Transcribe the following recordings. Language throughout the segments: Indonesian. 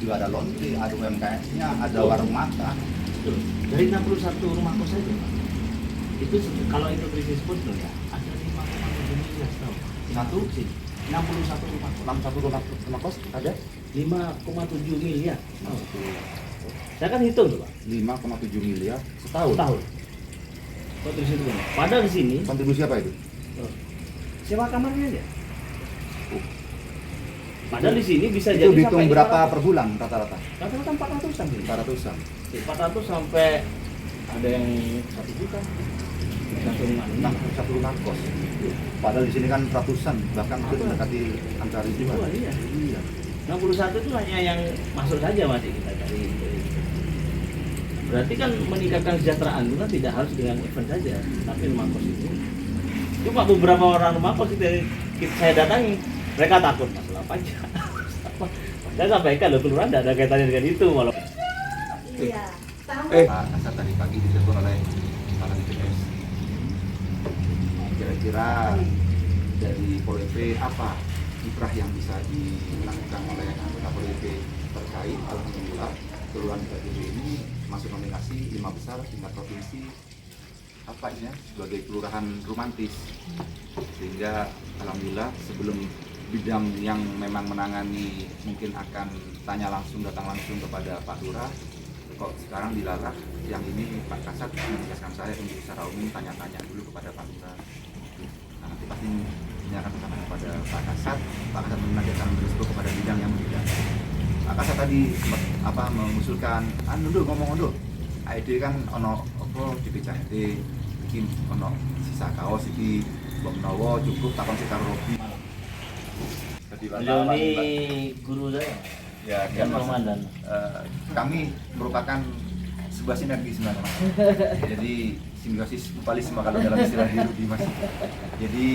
juga ada laundry, ada UMKM-nya, ada warung makan. Dari 61 rumah kos saja, Pak. Itu kalau itu krisis pun tuh ya, ada 5,7 miliar tahu. Satu? 61 rumah kos. 61 rumah kos ada? 5,7 miliar. Oh. Saya kan hitung tuh, Pak. 5,7 miliar setahun. Kontribusi itu. Padahal di sini Kontribusi apa itu? sewa kamarnya aja. Oh. Padahal di sini bisa Itu jadi dihitung sampai berapa per bulan rata-rata? Rata-rata 400-an. 400-an. 400 sampai ada yang 1 juta. Satu rumah kos. Padahal di sini kan ratusan, bahkan hampir mendekati angka ribuan. Iya. Iya. 61 itu hanya yang masuk saja masih kita cari. Berarti kan meningkatkan kesejahteraan itu kan tidak harus dengan event saja, tapi rumah kos itu. Cuma beberapa orang rumah kos itu saya datangi, mereka takut masalah pajak. Saya sampaikan loh, kelurahan tidak ada kaitannya dengan itu walau. Iya. Pak Kasat tadi pagi ditelepon oleh kepala BPS. Kira-kira dari Pol PP apa kiprah yang bisa dilakukan oleh anggota Pol PP terkait alhamdulillah kelurahan BPP ini masuk nominasi 5 besar tingkat provinsi apa ya sebagai kelurahan romantis, sehingga alhamdulillah sebelum bidang yang memang menangani mungkin akan datang langsung kepada Pak Lurah, kok sekarang dilarang. Yang ini Pak Kasat menugaskan saya untuk secara umum tanya-tanya dulu kepada Pak Lurah. Nah, nanti pasti ini akan disampaikan kepada Pak Kasat nanti akan berisiko kepada bidang yang berbeda. Pak Kasat tadi sempat mengusulkan ngomong AED kan ono apa DPCHT bikin ono sisa kaos iki mbok menawa cukup takon sekitar Robi. Beliau ini guru saya. Ya, Dan komandan. Kami merupakan sebuah sinergi sebenarnya, Mas. Jadi simbiosis mutualisme kalau dalam istilah di Mas. Jadi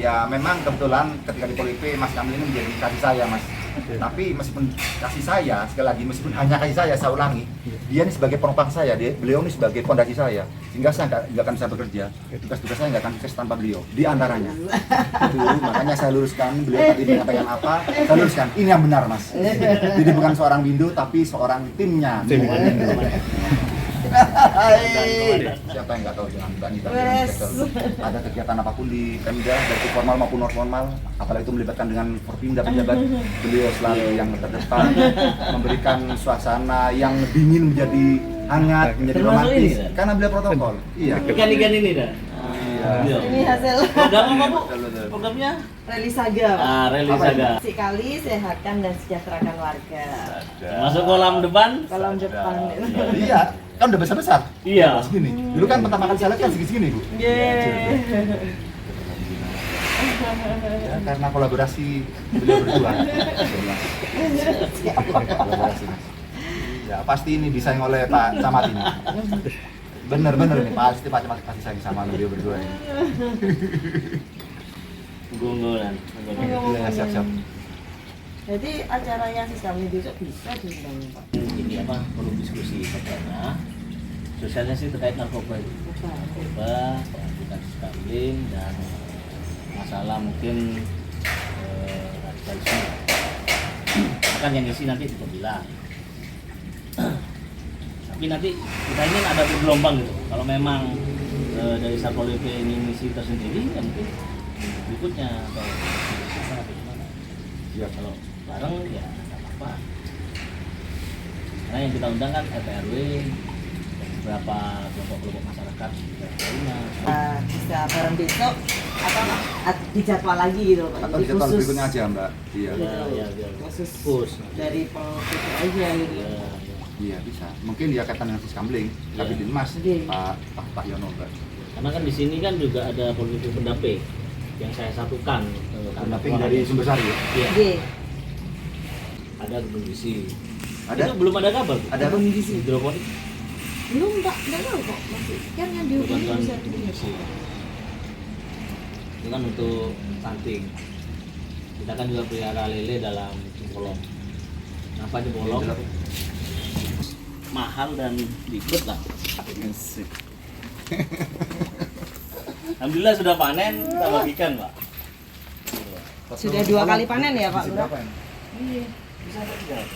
ya memang kebetulan ketika di Pol PP Mas Kamil ini menjadi kasih saya, Mas. Tapi meskipun kasih saya, sekali lagi meskipun hanya kasih saya ulangi, dia ini sebagai penopang saya, beliau ini sebagai pondasi saya, sehingga saya nggak akan bisa bekerja, tugas-tugas saya nggak akan sukses tanpa beliau. Di antaranya, itu makanya saya luruskan beliau tadi menyampaikan apa, saya luruskan ini yang benar, Mas. Jadi bukan seorang Windu, tapi seorang timnya. Siapa yang nggak tahu dengan Mbak Nita? Ada kegiatan apapun di Pemda, baik formal maupun non formal, apalagi itu melibatkan dengan Forpinda pejabat, beliau selalu yang terdepan, memberikan suasana yang dingin menjadi hangat, menjadi romantis, karena beliau protokol. Iya. Ikan-ikan ini dah. Iya. Ini hasil Program apa, Bu? Programnya? Rally Saga. Rally Saga. Sekali sehatkan dan sejahterakan warga. Masuk kolam depan. Kolam depan. Iya, kan udah besar-besar. Iya. Segini. Dulu kan pertama kali saya lihat kan segini-segini, Bu. Ya, karena kolaborasi beliau berdua. Kolaborasi, Mas. Ya, pasti ini disaing oleh Pak Camat ini. Bener-bener nih, pasti Pak Camat pasti sayang sama beliau berdua ini. Unggulan. Ya, siap-siap. Jadi acara yang kami besok bisa diundang, Pak. Ini apa? Perlu diskusi pertama. Sosialisasi terkait narkoba itu. Narkoba, pendidikan skambling dan masalah mungkin radikalisme. Akan yang isi nanti di pembilang. Tapi nanti kita ingin ada bergelombang gitu. Kalau memang dari Satpol PP ini misi tersendiri, ya mungkin berikutnya atau gimana? Ya kalau bareng ya nggak apa-apa. Karena yang kita undang kan RT/RW, beberapa kelompok-kelompok masyarakat lainnya. Bisa bareng besok atau dijadwal lagi gitu, Pak. Atau dijadwal berikutnya aja, Mbak. Iya. Ya, Khusus dari Polri aja gitu. Iya bisa. Mungkin dia kaitan dengan Siskambling, tapi di Mas Pak Yono, Mbak. Karena kan di sini kan juga ada politik pendamping yang saya satukan. Pendamping dari Sumbersari ya? Iya. Ada kondisi. Ada? Itu belum ada kabar. Ada kondisi. Hidroponik. Belum, Pak. Enggak tahu kok. Masih kan yang dihubungi bisa kondisi. Itu kan untuk stunting. Kita kan juga pelihara lele dalam kolom. Kenapa di bolong? Mahal dan ribet lah. Alhamdulillah sudah panen, kita bagikan, Pak. Sudah 2 kali panen ya, Pak? Berapa ini? Iya, bisa ada 3.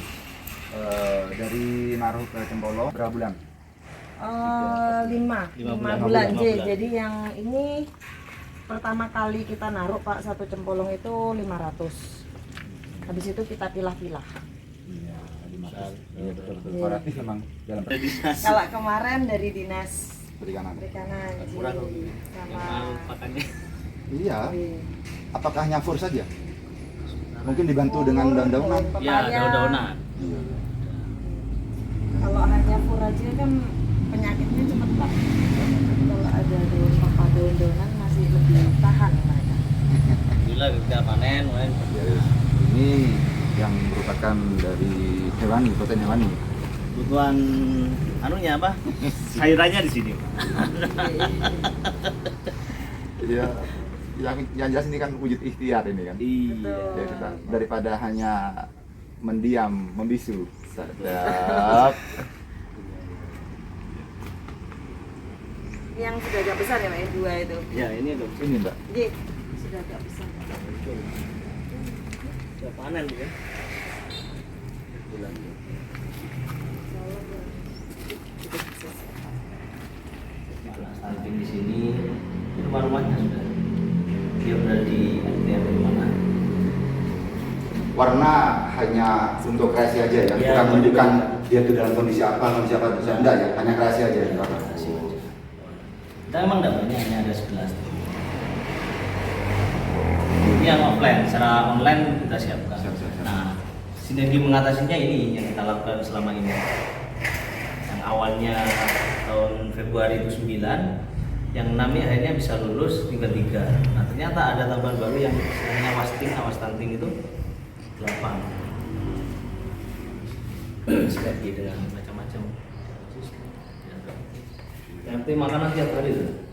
Dari naruh ke Cempolo berapa bulan? 5 Lima bulan, bulan. J. Jadi yang ini pertama kali kita naruh Pak, satu cempolong itu 500. Habis itu kita pilah-pilah. Iya, Iya, betul. Kooperatif memang dalam Kalau kemarin dari dinas perikanan. perikanan J. Murah kok. sama Pakannya. Iya. J. Apakah hanya fur saja? Mungkin dibantu dengan daun-daunan. Ya, Pepaya. daun-daunan. Iya. Kalau hanya fur aja kan penyakitnya cepat Pak. Kalau ada daun-daunan masih lebih tahan mereka. Gila kita panen, kemarin. Yes. Ini yang merupakan dari hewani, protein hewani. Kebutuhan anunya apa? Sayurannya di sini. Iya. Yang jelas ini kan wujud ikhtiar ini kan. Iya. Ya, kita daripada hanya mendiam, membisu. Sedap. Yang sudah agak besar ya Pak, yang 2 itu. Ya, ini loh. Ini Mbak. J. Sudah agak besar. Sudah panen ya. Bulan. Stunting di sini rumah-rumahnya sudah. Dia udah di RT di mana? Warna hanya untuk kreasi aja ya, Iya, bukan menunjukkan dia itu dalam kondisi apa enggak ya, hanya kreasi aja ya. Kita emang dapatnya hanya ada 11. Ini yang offline, secara online kita siapkan. Siap. Nah, sinergi mengatasinya ini yang kita lakukan selama ini. Yang awalnya tahun Februari itu 9, yang 6 ini akhirnya bisa lulus tinggal 3. Nah, ternyata ada tambahan baru yang istilahnya awas stunting itu 8. Sinergi dengan macam-macam. Yang penting makanan tiap hari itu.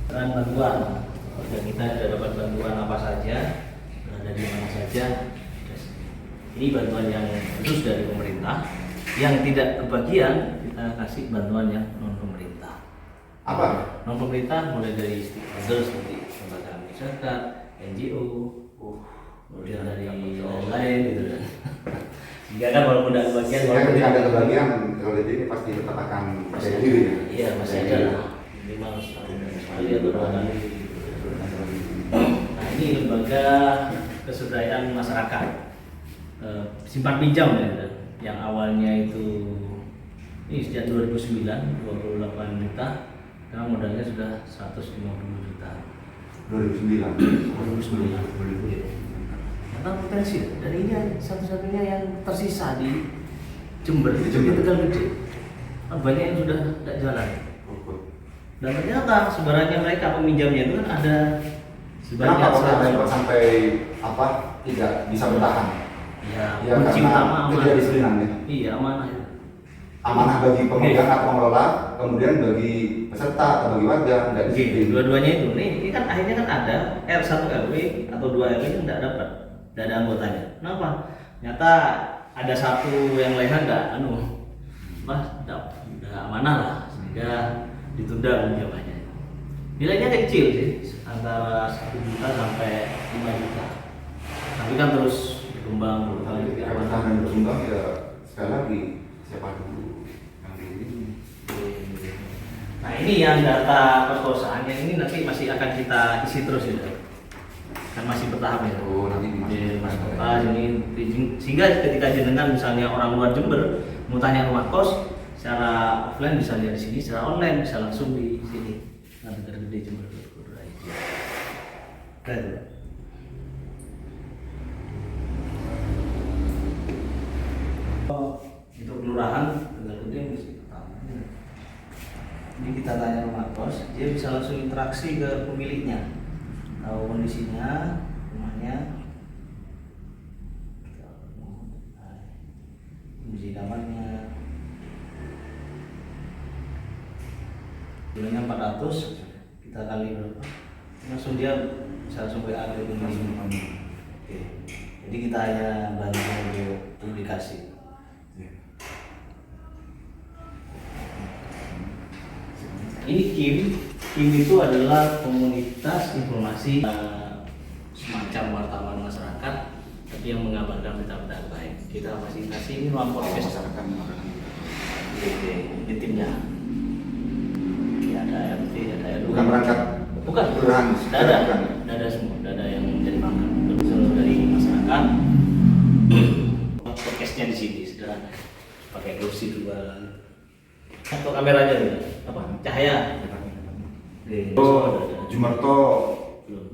Peran bantuan, dan kita sudah dapat bantuan apa saja, dari mana saja. Ini bantuan yang khusus dari pemerintah. Yang tidak kebagian kita kasih bantuan yang non pemerintah. Apa? Non pemerintah mulai dari stakeholder seperti lembaga masyarakat, NGO, kemudian dari lain-lain gitu kan. Jika kan walaupun tidak kebagian, Jika ketika ada kebagian, kalau ini pasti tetap akan percaya diri ya. Iya, masih ada lah. Minimal setahun sekali atau 2 kali. Nah, ini lembaga kesejahteraan masyarakat. Simpan pinjam ya, yang awalnya itu ini sejak 2009 28 juta, sekarang modalnya sudah 150 juta. 2009. Karena potensi dari ini satu-satunya yang tersisa di Jember, Di di Jember. Tegal Gede. Kan banyak yang sudah tidak jalan. Dan ternyata sebenarnya mereka peminjamnya itu kan ada sebanyak Kenapa kok ada yang 100. sampai apa tidak bisa bertahan? Ya, Ya kunci karena utama amanah. ketidakdisiplinan ya. Iya, amanah itu. Amanah bagi pemegang atau pengelola, kemudian bagi peserta atau bagi warga tidak Oke, disiplin. dua-duanya itu. Ini kan akhirnya kan ada R1 RW atau 2 RW itu tidak dapat, tidak ada anggotanya. Kenapa? Ternyata ada satu yang lainnya enggak udah amanah lah, sehingga ditunda pinjamannya. Nilainya kecil sih, antara 1 juta sampai 5 juta. Tapi kan terus berkembang. Tapi bertahan dan berkembang ya sekali lagi siapa dulu yang di ini. Nah, ini yang data perkosaan yang ini nanti masih akan kita isi terus ya. Kan masih bertahap ya. Oh, nanti Di Mas masuk. Kota ini sehingga ketika jenengan misalnya orang luar Jember mau tanya rumah kos secara offline bisa lihat di sini, secara online bisa langsung di sini. Nanti Gede Jember. Keren. Untuk kelurahan Tegal Gede mesti pertama. Ini kita tanya rumah kos, dia bisa langsung interaksi ke pemiliknya, tahu kondisinya, rumahnya, kondisi kamarnya. Bulannya 400, kita kali berapa? Langsung dia bisa langsung WA ke pemilik. Oke. Jadi kita hanya bantu untuk publikasi. Ini KIM itu adalah komunitas informasi semacam wartawan masyarakat, tapi yang mengabarkan berita-berita baik. Kita masih kasih ini ruang podcast masyarakat menggunakan di timnya. Ya, ada RT, ada RW. bukan perangkat Bukan. kelurahan, Ada, bukan. ada semua, ada yang menjadi perangkat unsur dari masyarakat. Podcastnya di sini sederhana, pakai kursi dua. Atau kameranya tuh, apa? Cahaya. Oh, Jumerto,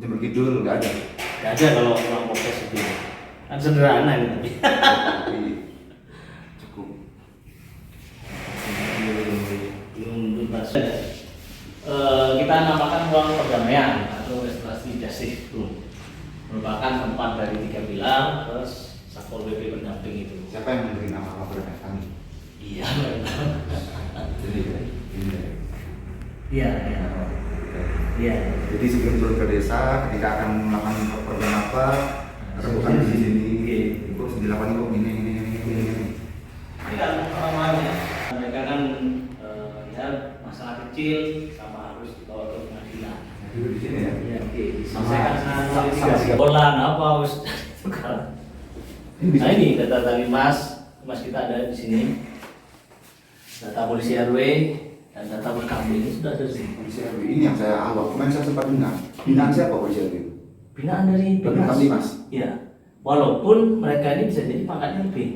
Jember Kidul nggak ada. Nggak ada kalau ruang podcast itu. Kan sederhana ini tapi. Tapi cukup. Belum tuntas. Kita namakan ruang perdamaian atau restorasi justice room. Merupakan tempat dari 3 pilar terus Satpol PP pendamping itu. Siapa yang memberi nama kepada kami? Iya. Ini. Iya, iya. Iya. Jadi sebelum turun ke desa, ketika akan melakukan program apa, rebukan di sini, itu dilakukan itu ini. Ini kan orang-orangnya, mereka kan ya masalah kecil sama harus dibawa ke pengadilan. Dulu di sini ya. Iya, oke. Sama- Selesaikan sama tiga bola, apa harus Ini Nah ini data dari Mas kita ada di sini. Data polisi RW dan data berkami ini sudah ada di sini. Polisi RW ini yang saya awal kemarin saya sempat dengar. Binaan siapa polisi RW? Binaan dari Binaan Dinas. Iya. Walaupun mereka ini bisa jadi pangkatnya lebih.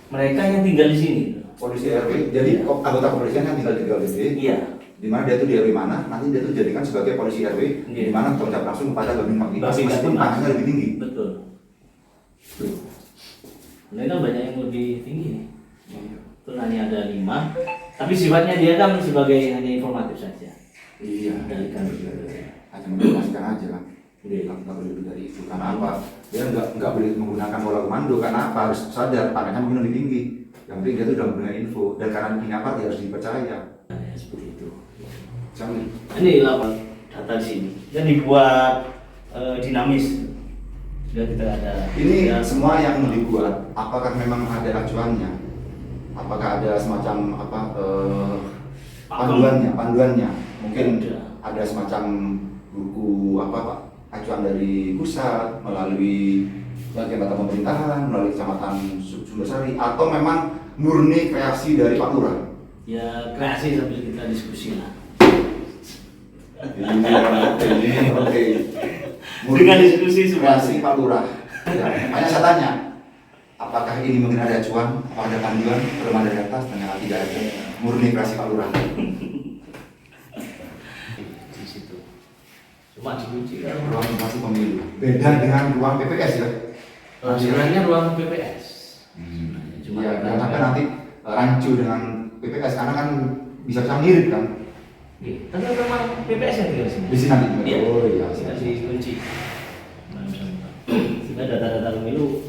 Mereka yang tinggal di sini. Polisi RW, jadi anggota kepolisian yang tinggal di RW, Iya. di mana dia itu di RW mana, nanti dia itu dijadikan sebagai polisi RW, Iya. di mana tanggung jawab langsung kepada Babin Kamtibmas, Babin meskipun Kamtibmas. pangkatnya lebih tinggi. Betul. Tuh. Mereka banyak yang lebih tinggi nih. Itu hanya ada 5. Tapi sifatnya dia kan sebagai hanya informatif saja. Iya, Dari kan. hanya menginformasikan aja kan. Iya. Nggak boleh lebih dari itu. Karena apa? Dia nggak boleh menggunakan bola komando. Karena apa? Harus sadar pangkatnya mungkin lebih tinggi. Yang penting dia tuh udah memberikan info. Dan karena ini apa? Dia harus dipercaya. Ya, seperti itu. Jangan. Ini laporan data di sini. Dan dibuat dinamis. Dan kita ada. Ini ya, semua yang dibuat. Apakah memang ada acuannya? Apakah ada semacam apa? Panduannya? Mungkin ada semacam buku apa Pak? Acuan dari pusat melalui bagian data pemerintahan, melalui kecamatan Sumbersari, atau memang murni kreasi dari Pak Lurah? ya kreasi sambil kita diskusi lah. Ini oke. Dengan diskusi semua. kreasi Pak Lurah. Ya, makanya saya tanya, apakah ini mungkin ada acuan, apakah ada panduan, belum ada di atas, ternyata tidak ada. Murni kreasi Pak Lurah. Di situ. Cuma dikunci kan. Ruang informasi pemilu. Beda dengan ruang PPS ya. Sebenarnya ruang PPS. Cuma ya, jangan sampai nanti rancu dengan PPS karena kan bisa mirip kan. Tapi memang PPS yang tinggal di sini. Di sini nanti. Iya. Oh iya. Kita dikunci. Sehingga data-data pemilu